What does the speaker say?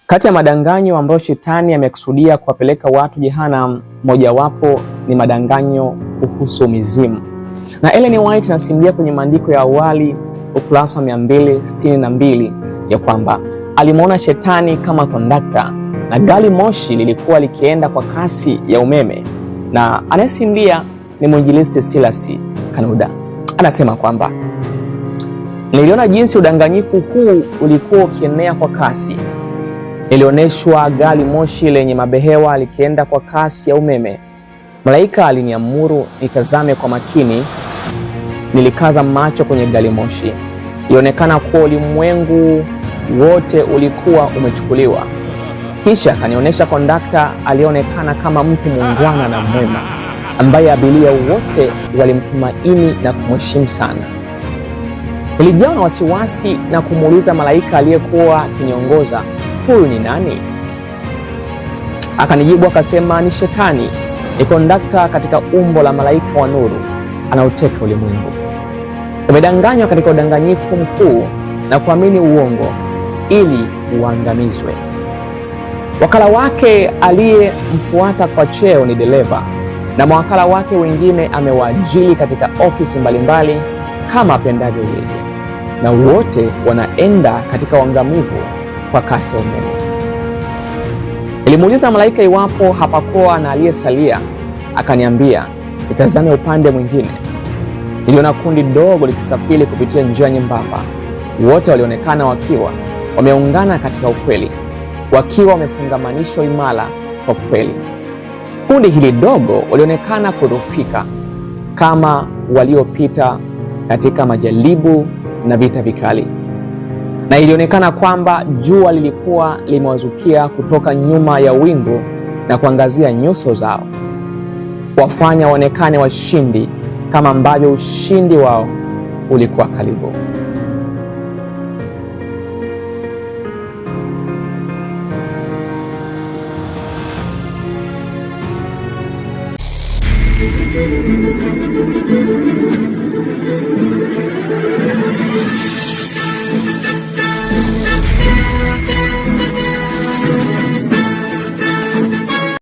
Kati ya madanganyo ambayo shetani amekusudia kuwapeleka watu jehanamu, mojawapo ni madanganyo kuhusu mizimu. Na Ellen White anasimulia kwenye maandiko ya awali ukurasa wa 262 ya kwamba alimwona shetani kama kondakta na gari moshi lilikuwa likienda kwa kasi ya umeme, na anayesimulia ni mwinjilisti Silas Kanuda. Anasema kwamba niliona jinsi udanganyifu huu ulikuwa ukienea kwa kasi. Nilioneshwa gari moshi lenye mabehewa likienda kwa kasi ya umeme. Malaika aliniamuru nitazame kwa makini. Nilikaza macho kwenye gari moshi. Ilionekana kuwa ulimwengu wote ulikuwa umechukuliwa. Kisha akanionyesha kondakta alionekana kama mtu muungwana na mwema, ambaye abiria wote walimtumaini na kumheshimu sana. Nilijawa na wasiwasi na kumuuliza malaika aliyekuwa akiniongoza, huyu ni nani? Akanijibu akasema, ni Shetani, ni kondakta katika umbo la malaika wa nuru, anauteka ulimwengu. Umedanganywa katika udanganyifu mkuu na kuamini uongo ili uangamizwe. Wakala wake aliyemfuata kwa cheo ni dereva, na mawakala wake wengine amewaajiri katika ofisi mbalimbali kama apendavyo yeye, na wote wanaenda katika uangamivu kwa kasi ya umeme. Nilimuuliza malaika iwapo hapakuwa na aliyesalia, akaniambia nitazame upande mwingine. Niliona kundi dogo likisafiri kupitia njia nyembamba. Wote walionekana wakiwa wameungana katika ukweli, wakiwa wamefungamanishwa imara kwa kweli. Kundi hili dogo walionekana kudhoofika kama waliopita katika majaribu na vita vikali, na ilionekana kwamba jua lilikuwa limewazukia kutoka nyuma ya wingu na kuangazia nyuso zao, wafanya waonekane washindi kama ambavyo ushindi wao ulikuwa karibu.